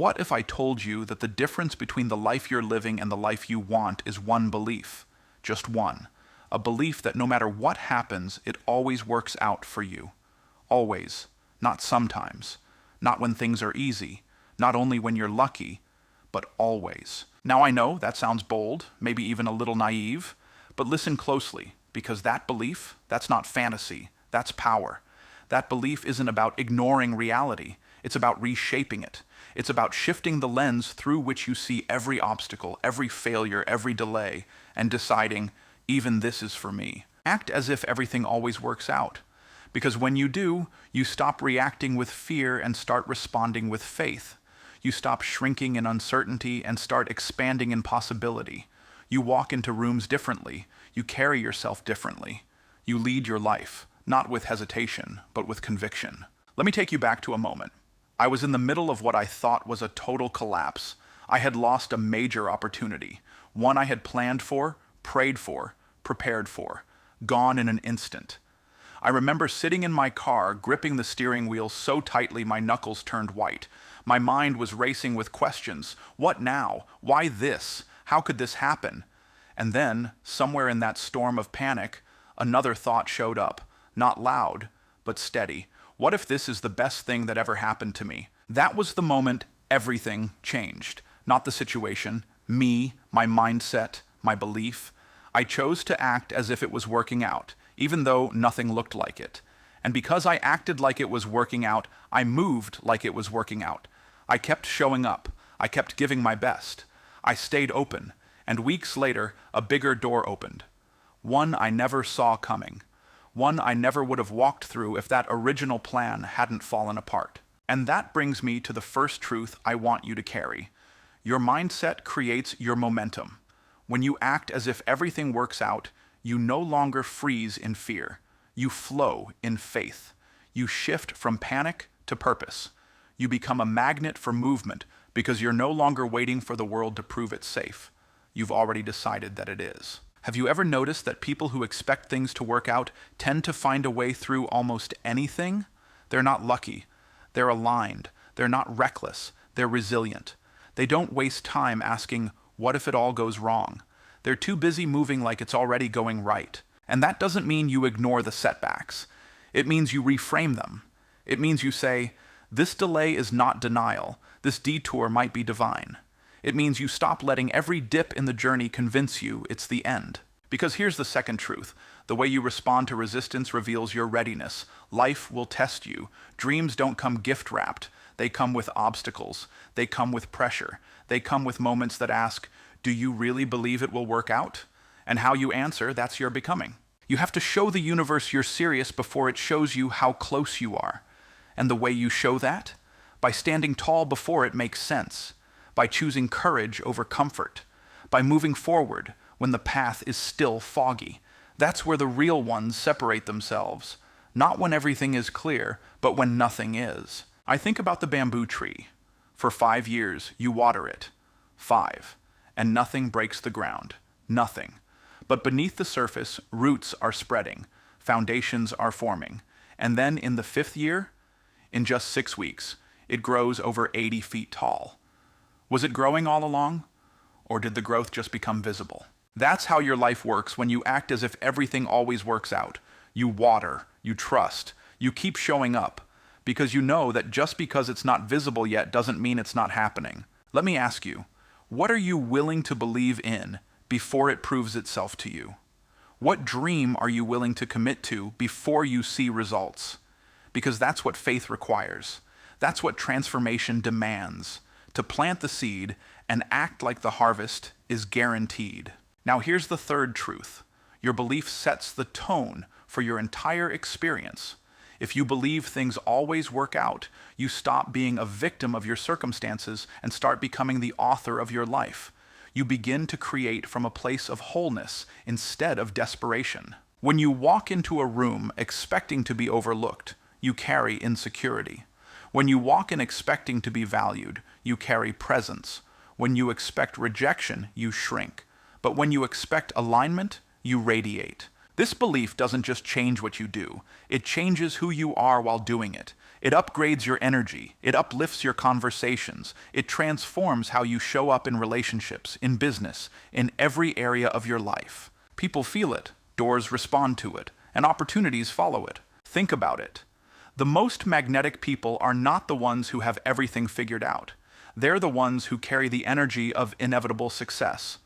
what if I told you that the difference between the life you're living and the life you want is one belief? Just one. A belief that no matter what happens, it always works out for you. Always. Not sometimes. Not when things are easy. Not only when you're lucky, but always. Now I know that sounds bold, maybe even a little naive, but listen closely, because that belief, that's not fantasy, that's power. That belief isn't about ignoring reality, it's about reshaping it. It's about shifting the lens through which you see every obstacle, every failure, every delay, and deciding, even this is for me. Act as if everything always works out. Because when you do, you stop reacting with fear and start responding with faith. You stop shrinking in uncertainty and start expanding in possibility. You walk into rooms differently. You carry yourself differently. You lead your life, not with hesitation, but with conviction. Let me take you back to a moment. I was in the middle of what I thought was a total collapse. I had lost a major opportunity, one I had planned for, prayed for, prepared for, gone in an instant. I remember sitting in my car, gripping the steering wheel so tightly my knuckles turned white. My mind was racing with questions. What now? Why this? How could this happen? And then, somewhere in that storm of panic, another thought showed up. Not loud, but steady. What if this is the best thing that ever happened to me? That was the moment everything changed. Not the situation, me, my mindset, my belief. I chose to act as if it was working out, even though nothing looked like it. And because I acted like it was working out, I moved like it was working out. I kept showing up. I kept giving my best. I stayed open. And weeks later, a bigger door opened. One I never saw coming. One I never would have walked through if that original plan hadn't fallen apart. And that brings me to the first truth I want you to carry. Your mindset creates your momentum. When you act as if everything works out, you no longer freeze in fear. You flow in faith. You shift from panic to purpose. You become a magnet for movement because you're no longer waiting for the world to prove it's safe. You've already decided that it is. Have you ever noticed that people who expect things to work out tend to find a way through almost anything? They're not lucky. They're aligned. They're not reckless. They're resilient. They don't waste time asking, what if it all goes wrong? They're too busy moving like it's already going right. And that doesn't mean you ignore the setbacks. It means you reframe them. It means you say, this delay is not denial. This detour might be divine. It means you stop letting every dip in the journey convince you it's the end. Because here's the second truth. The way you respond to resistance reveals your readiness. Life will test you. Dreams don't come gift-wrapped. They come with obstacles. They come with pressure. They come with moments that ask, do you really believe it will work out? And how you answer, that's your becoming. You have to show the universe you're serious before it shows you how close you are. And the way you show that? By standing tall before it makes sense. By choosing courage over comfort, by moving forward when the path is still foggy. That's where the real ones separate themselves, not when everything is clear, but when nothing is. I think about the bamboo tree. For 5 years, you water it. 5. And nothing breaks the ground. Nothing. But beneath the surface, roots are spreading, foundations are forming. And then in the 5th year, in just 6 weeks, it grows over 80 feet tall. Was it growing all along? Or did the growth just become visible? That's how your life works when you act as if everything always works out. You water, you trust, you keep showing up, because you know that just because it's not visible yet doesn't mean it's not happening. Let me ask you, what are you willing to believe in before it proves itself to you? What dream are you willing to commit to before you see results? Because that's what faith requires. That's what transformation demands. To plant the seed and act like the harvest is guaranteed. Now here's the third truth. Your belief sets the tone for your entire experience. If you believe things always work out, you stop being a victim of your circumstances and start becoming the author of your life. You begin to create from a place of wholeness instead of desperation. When you walk into a room expecting to be overlooked, you carry insecurity. When you walk in expecting to be valued, you carry presence. When you expect rejection, you shrink. But when you expect alignment, you radiate. This belief doesn't just change what you do. It changes who you are while doing it. It upgrades your energy. It uplifts your conversations. It transforms how you show up in relationships, in business, in every area of your life. People feel it, doors respond to it, and opportunities follow it. Think about it. The most magnetic people are not the ones who have everything figured out. They're the ones who carry the energy of inevitable success.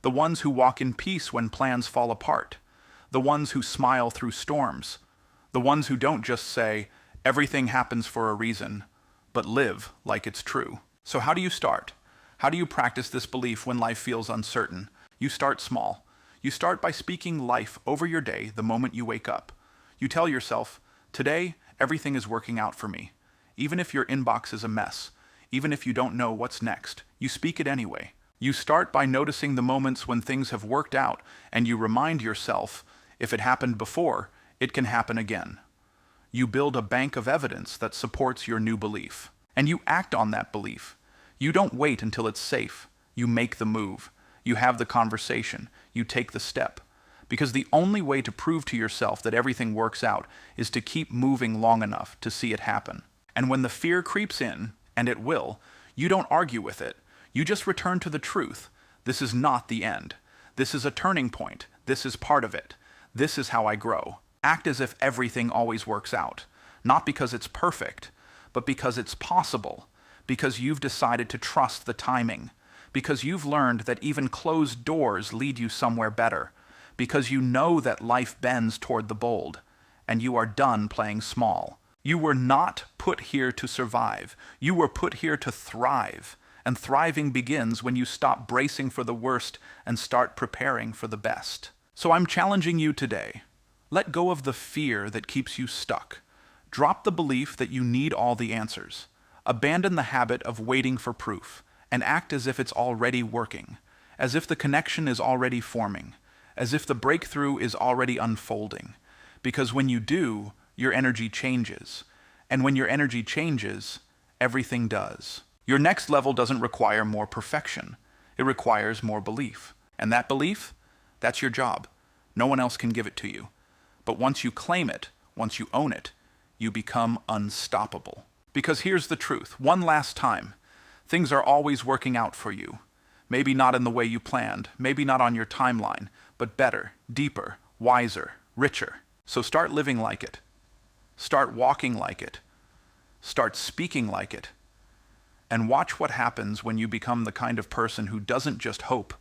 The ones who walk in peace when plans fall apart. The ones who smile through storms. The ones who don't just say, everything happens for a reason, but live like it's true. So how do you start? How do you practice this belief when life feels uncertain? You start small. You start by speaking life over your day the moment you wake up. You tell yourself, today, everything is working out for me. Even if your inbox is a mess, even if you don't know what's next, you speak it anyway. You start by noticing the moments when things have worked out, and you remind yourself, if it happened before, it can happen again. You build a bank of evidence that supports your new belief. And you act on that belief. You don't wait until it's safe. You make the move. You have the conversation. You take the step. Because the only way to prove to yourself that everything works out is to keep moving long enough to see it happen. And when the fear creeps in, and it will, you don't argue with it. You just return to the truth. This is not the end. This is a turning point. This is part of it. This is how I grow. Act as if everything always works out. Not because it's perfect, but because it's possible. Because you've decided to trust the timing. Because you've learned that even closed doors lead you somewhere better. Because you know that life bends toward the bold. And you are done playing small. You were not put here to survive. You were put here to thrive. And thriving begins when you stop bracing for the worst and start preparing for the best. So I'm challenging you today. Let go of the fear that keeps you stuck. Drop the belief that you need all the answers. Abandon the habit of waiting for proof, and act as if it's already working, as if the connection is already forming, as if the breakthrough is already unfolding. Because when you do, your energy changes. And when your energy changes, everything does. Your next level doesn't require more perfection. It requires more belief. And that belief, that's your job. No one else can give it to you. But once you claim it, once you own it, you become unstoppable. Because here's the truth, one last time. Things are always working out for you. Maybe not in the way you planned, maybe not on your timeline, but better, deeper, wiser, richer. So start living like it. Start walking like it. Start speaking like it. And watch what happens when you become the kind of person who doesn't just hope,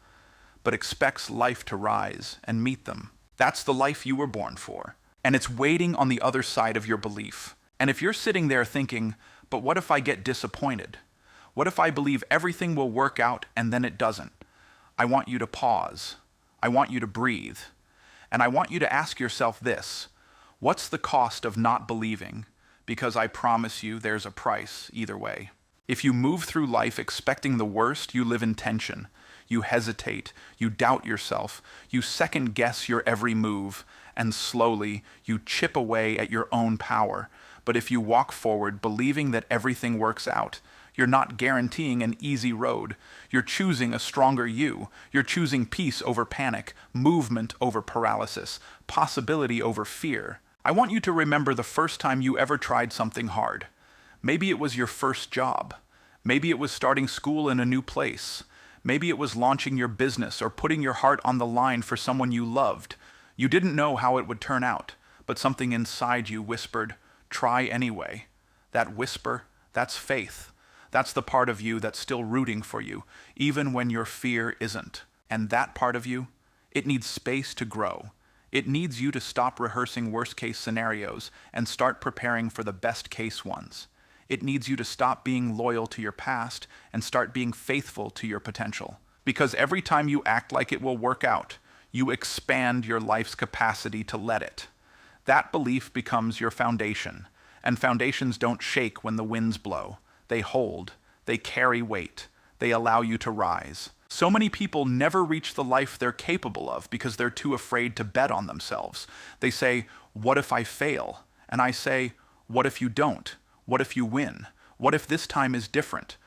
but expects life to rise and meet them. That's the life you were born for. And it's waiting on the other side of your belief. And if you're sitting there thinking, but what if I get disappointed? What if I believe everything will work out and then it doesn't? I want you to pause. I want you to breathe. And I want you to ask yourself this: what's the cost of not believing? Because I promise you there's a price either way. If you move through life expecting the worst, you live in tension. You hesitate, you doubt yourself, you second-guess your every move, and slowly you chip away at your own power. But if you walk forward believing that everything works out, you're not guaranteeing an easy road. You're choosing a stronger you. You're choosing peace over panic, movement over paralysis, possibility over fear. I want you to remember the first time you ever tried something hard. Maybe it was your first job. Maybe it was starting school in a new place. Maybe it was launching your business or putting your heart on the line for someone you loved. You didn't know how it would turn out, but something inside you whispered, try anyway. That whisper, that's faith. That's the part of you that's still rooting for you, even when your fear isn't. And that part of you, it needs space to grow. It needs you to stop rehearsing worst-case scenarios and start preparing for the best-case ones. It needs you to stop being loyal to your past and start being faithful to your potential. Because every time you act like it will work out, you expand your life's capacity to let it. That belief becomes your foundation, and foundations don't shake when the winds blow. They hold, they carry weight, they allow you to rise. So many people never reach the life they're capable of because they're too afraid to bet on themselves. They say, what if I fail? And I say, what if you don't? What if you win? What if this time is different?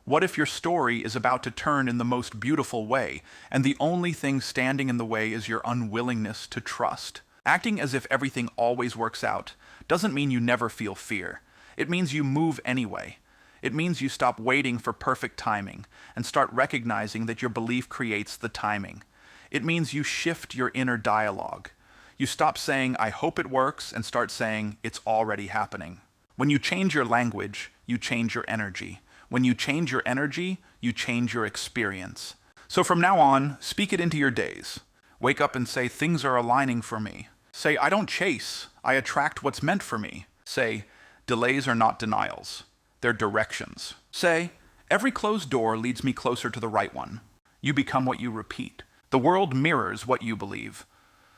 What if your story is about to turn in the most beautiful way, and the only thing standing in the way is your unwillingness to trust? Acting as if everything always works out doesn't mean you never feel fear. It means you move anyway. It means you stop waiting for perfect timing and start recognizing that your belief creates the timing. It means you shift your inner dialogue. You stop saying, I hope it works, and start saying, it's already happening. When you change your language, you change your energy. When you change your energy, you change your experience. So from now on, speak it into your days. Wake up and say, things are aligning for me. Say, I don't chase, I attract what's meant for me. Say, delays are not denials, they're directions. Say, every closed door leads me closer to the right one. You become what you repeat. The world mirrors what you believe.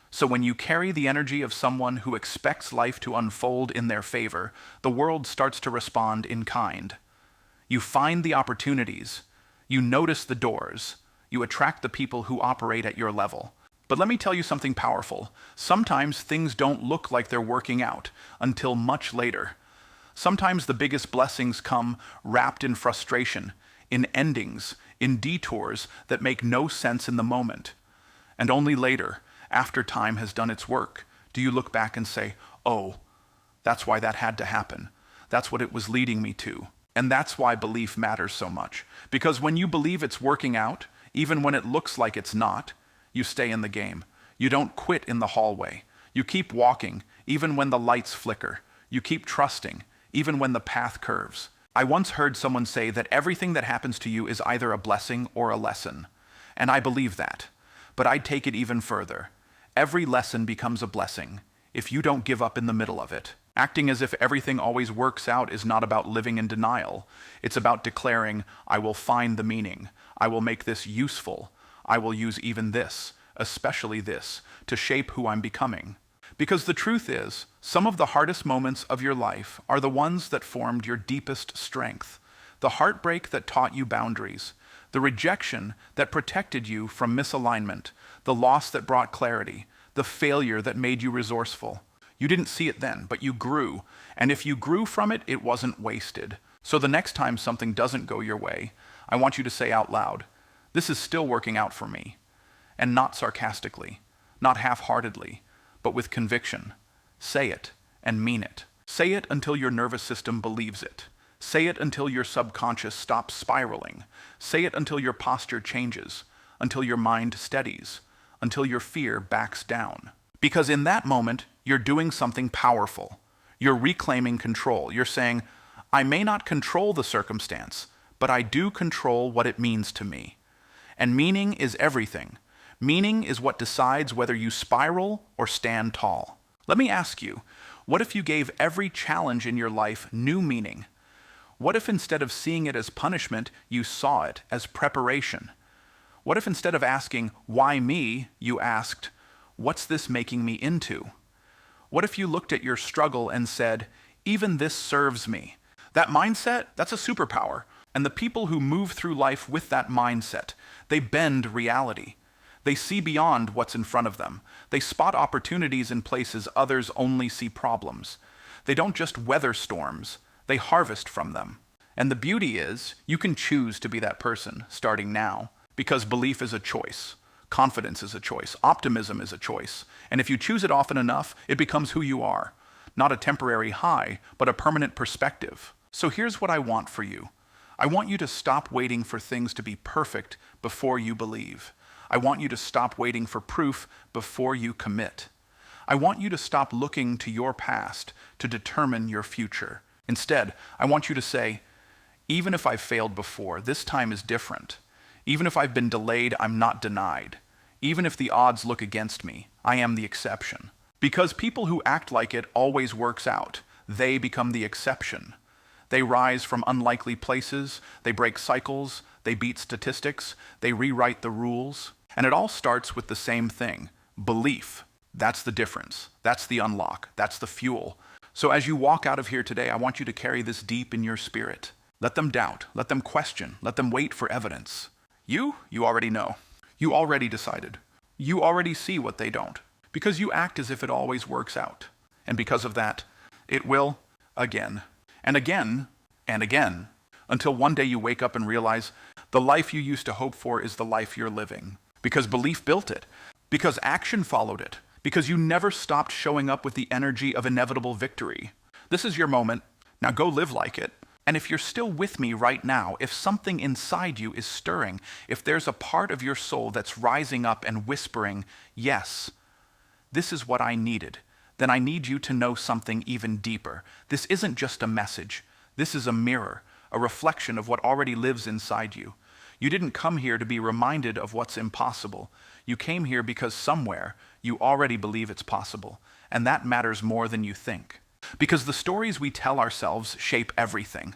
So when you carry the energy of someone who expects life to unfold in their favor, the world starts to respond in kind. You find the opportunities, you notice the doors, you attract the people who operate at your level. But let me tell you something powerful. Sometimes things don't look like they're working out until much later. Sometimes the biggest blessings come wrapped in frustration, in endings, in detours that make no sense in the moment. And only later, after time has done its work, do you look back and say, oh, that's why that had to happen. That's what it was leading me to. And that's why belief matters so much. Because when you believe it's working out, even when it looks like it's not, you stay in the game. You don't quit in the hallway. You keep walking, even when the lights flicker. You keep trusting, even when the path curves. I once heard someone say that everything that happens to you is either a blessing or a lesson. And I believe that. But I'd take it even further. Every lesson becomes a blessing if you don't give up in the middle of it. Acting as if everything always works out is not about living in denial. It's about declaring, I will find the meaning. I will make this useful. I will use even this, especially this, to shape who I'm becoming. Because the truth is, some of the hardest moments of your life are the ones that formed your deepest strength. The heartbreak that taught you boundaries. The rejection that protected you from misalignment. The loss that brought clarity. The failure that made you resourceful. You didn't see it then, but you grew. And if you grew from it, it wasn't wasted. So the next time something doesn't go your way, I want you to say out loud, this is still working out for me. And not sarcastically, not half-heartedly, but with conviction. Say it and mean it. Say it until your nervous system believes it. Say it until your subconscious stops spiraling. Say it until your posture changes, until your mind steadies, until your fear backs down. Because in that moment, you're doing something powerful. You're reclaiming control. You're saying, I may not control the circumstance, but I do control what it means to me. And meaning is everything. Meaning is what decides whether you spiral or stand tall. Let me ask you, what if you gave every challenge in your life new meaning? What if instead of seeing it as punishment, you saw it as preparation? What if instead of asking, why me, you asked, what's this making me into? What if you looked at your struggle and said, even this serves me? That mindset, that's a superpower. And the people who move through life with that mindset, they bend reality. They see beyond what's in front of them. They spot opportunities in places others only see problems. They don't just weather storms, they harvest from them. And the beauty is, you can choose to be that person starting now, because belief is a choice. Confidence is a choice. Optimism is a choice. And if you choose it often enough, it becomes who you are. Not a temporary high, but a permanent perspective. So here's what I want for you. I want you to stop waiting for things to be perfect before you believe. I want you to stop waiting for proof before you commit. I want you to stop looking to your past to determine your future. Instead, I want you to say, even if I've failed before, this time is different. Even if I've been delayed, I'm not denied. Even if the odds look against me, I am the exception. Because people who act like it always works out. They become the exception. They rise from unlikely places, they break cycles, they beat statistics, they rewrite the rules. And it all starts with the same thing, belief. That's the difference. That's the unlock. That's the fuel. So as you walk out of here today, I want you to carry this deep in your spirit. Let them doubt. Let them question. Let them wait for evidence. You already know. You already decided. You already see what they don't. Because you act as if it always works out. And because of that, it will again. And again, and again, until one day you wake up and realize the life you used to hope for is the life you're living. Because belief built it. Because action followed it. Because you never stopped showing up with the energy of inevitable victory. This is your moment. Now go live like it. And if you're still with me right now, if something inside you is stirring, if there's a part of your soul that's rising up and whispering, yes, this is what I needed, then I need you to know something even deeper. This isn't just a message. This is a mirror, a reflection of what already lives inside you. You didn't come here to be reminded of what's impossible. You came here because somewhere you already believe it's possible, and that matters more than you think. Because the stories we tell ourselves shape everything.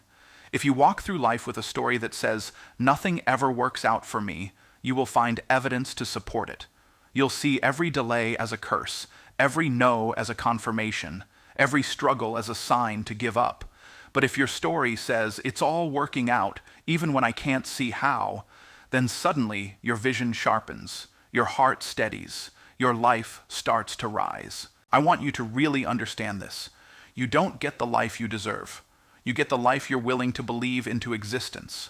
If you walk through life with a story that says, nothing ever works out for me, you will find evidence to support it. You'll see every delay as a curse, every no as a confirmation, every struggle as a sign to give up. But if your story says, it's all working out, even when I can't see how, then suddenly your vision sharpens, your heart steadies, your life starts to rise. I want you to really understand this. You don't get the life you deserve. You get the life you're willing to believe into existence.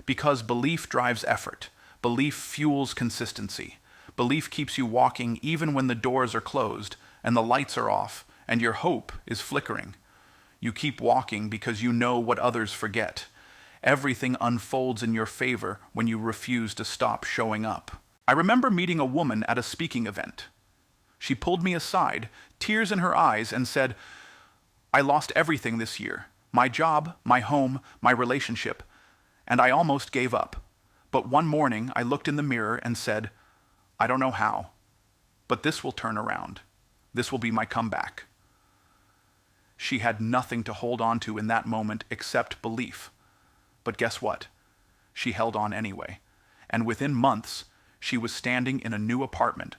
Because belief drives effort. Belief fuels consistency. Belief keeps you walking even when the doors are closed and the lights are off and your hope is flickering. You keep walking because you know what others forget. Everything unfolds in your favor when you refuse to stop showing up. I remember meeting a woman at a speaking event. She pulled me aside, tears in her eyes, and said, I lost everything this year. My job, my home, my relationship, and I almost gave up. But one morning I looked in the mirror and said, I don't know how, but this will turn around. This will be my comeback. She had nothing to hold on to in that moment except belief. But guess what? She held on anyway. And within months, she was standing in a new apartment,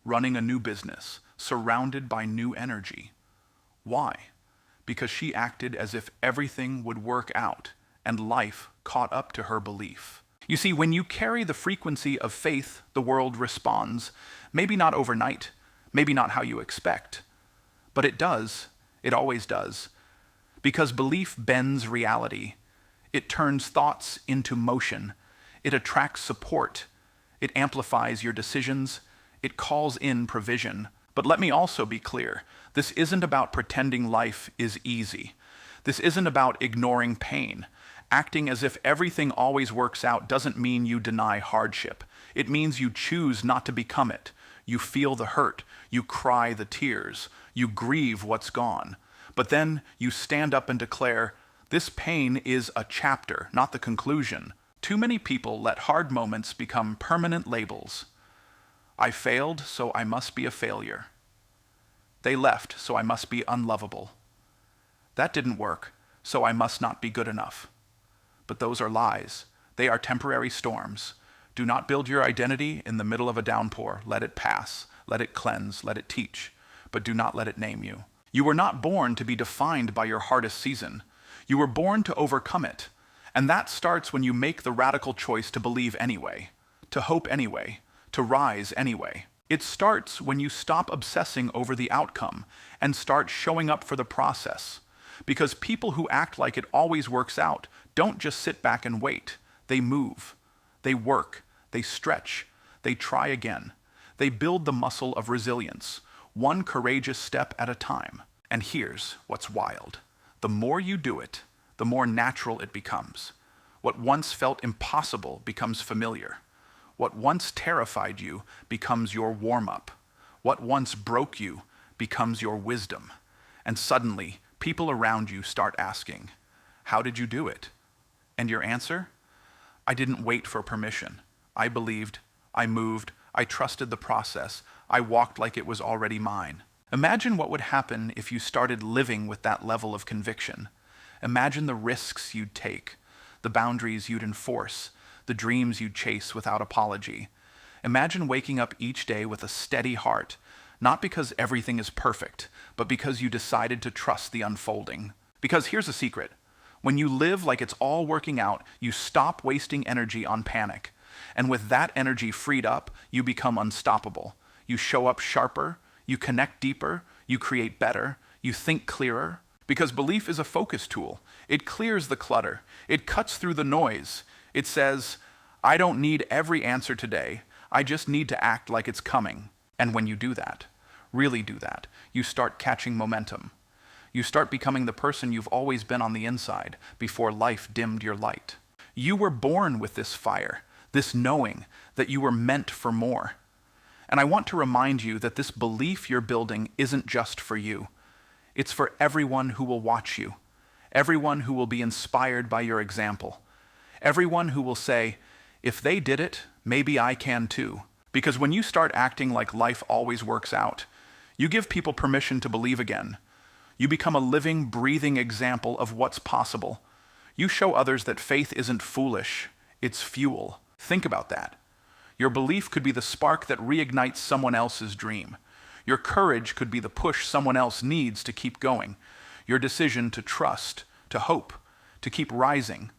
running a new business, surrounded by new energy. Why? Because she acted as if everything would work out, and life caught up to her belief. You see, when you carry the frequency of faith, the world responds. Maybe not overnight, maybe not how you expect, but it does. It always does. Because belief bends reality. It turns thoughts into motion. It attracts support. It amplifies your decisions. It calls in provision. But let me also be clear. This isn't about pretending life is easy. This isn't about ignoring pain. Acting as if everything always works out doesn't mean you deny hardship. It means you choose not to become it. You feel the hurt. You cry the tears. You grieve what's gone. But then you stand up and declare, this pain is a chapter, not the conclusion. Too many people let hard moments become permanent labels. I failed, so I must be a failure. They left, so I must be unlovable. That didn't work, so I must not be good enough. But those are lies. They are temporary storms. Do not build your identity in the middle of a downpour. Let it pass. Let it cleanse. Let it teach. But do not let it name you. You were not born to be defined by your hardest season. You were born to overcome it. And that starts when you make the radical choice to believe anyway, to hope anyway, to rise anyway. It starts when you stop obsessing over the outcome and start showing up for the process. Because people who act like it always works out don't just sit back and wait. They move. They work. They stretch. They try again. They build the muscle of resilience, one courageous step at a time. And here's what's wild. The more you do it, the more natural it becomes. What once felt impossible becomes familiar. What once terrified you becomes your warm-up. What once broke you becomes your wisdom. And suddenly, people around you start asking, how did you do it? And your answer? I didn't wait for permission. I believed, I moved, I trusted the process, I walked like it was already mine. Imagine what would happen if you started living with that level of conviction. Imagine the risks you'd take, the boundaries you'd enforce, the dreams you'd chase without apology. Imagine waking up each day with a steady heart, not because everything is perfect, but because you decided to trust the unfolding. Because here's a secret. When you live like it's all working out, you stop wasting energy on panic. And with that energy freed up, you become unstoppable. You show up sharper, you connect deeper, you create better, you think clearer. Because belief is a focus tool. It clears the clutter. It cuts through the noise. It says, I don't need every answer today. I just need to act like it's coming. And when you do that, really do that, you start catching momentum. You start becoming the person you've always been on the inside before life dimmed your light. You were born with this fire, this knowing that you were meant for more. And I want to remind you that this belief you're building isn't just for you. It's for everyone who will watch you, everyone who will be inspired by your example, everyone who will say, if they did it, maybe I can too. Because when you start acting like life always works out, you give people permission to believe again. You become a living, breathing example of what's possible. You show others that faith isn't foolish, it's fuel. Think about that. Your belief could be the spark that reignites someone else's dream. Your courage could be the push someone else needs to keep going. Your decision to trust, to hope, to keep rising.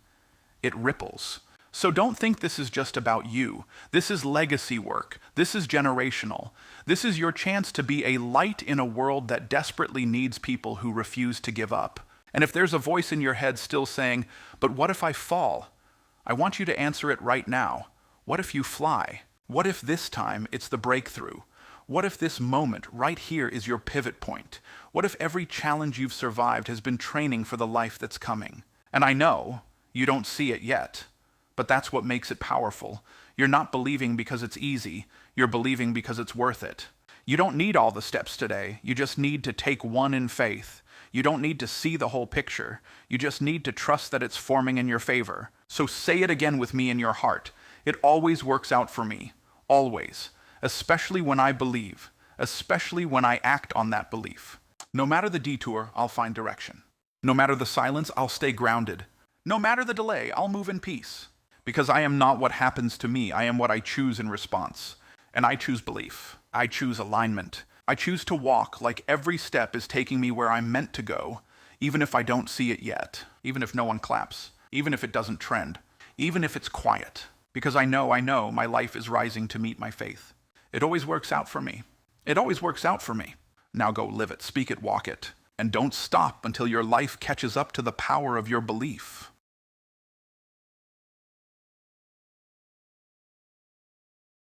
It ripples. So don't think this is just about you. This is legacy work. This is generational. This is your chance to be a light in a world that desperately needs people who refuse to give up. And if there's a voice in your head still saying, but what if I fall? I want you to answer it right now. What if you fly? What if this time it's the breakthrough? What if this moment right here is your pivot point? What if every challenge you've survived has been training for the life that's coming? And I know you don't see it yet. But that's what makes it powerful. You're not believing because it's easy. You're believing because it's worth it. You don't need all the steps today. You just need to take one in faith. You don't need to see the whole picture. You just need to trust that it's forming in your favor. So say it again with me in your heart. It always works out for me. Always. Especially when I believe. Especially when I act on that belief. No matter the detour, I'll find direction. No matter the silence, I'll stay grounded. No matter the delay, I'll move in peace. Because I am not what happens to me, I am what I choose in response. And I choose belief. I choose alignment. I choose to walk like every step is taking me where I'm meant to go, even if I don't see it yet, even if no one claps, even if it doesn't trend, even if it's quiet. Because I know my life is rising to meet my faith. It always works out for me. It always works out for me. Now go live it, speak it, walk it. And don't stop until your life catches up to the power of your belief.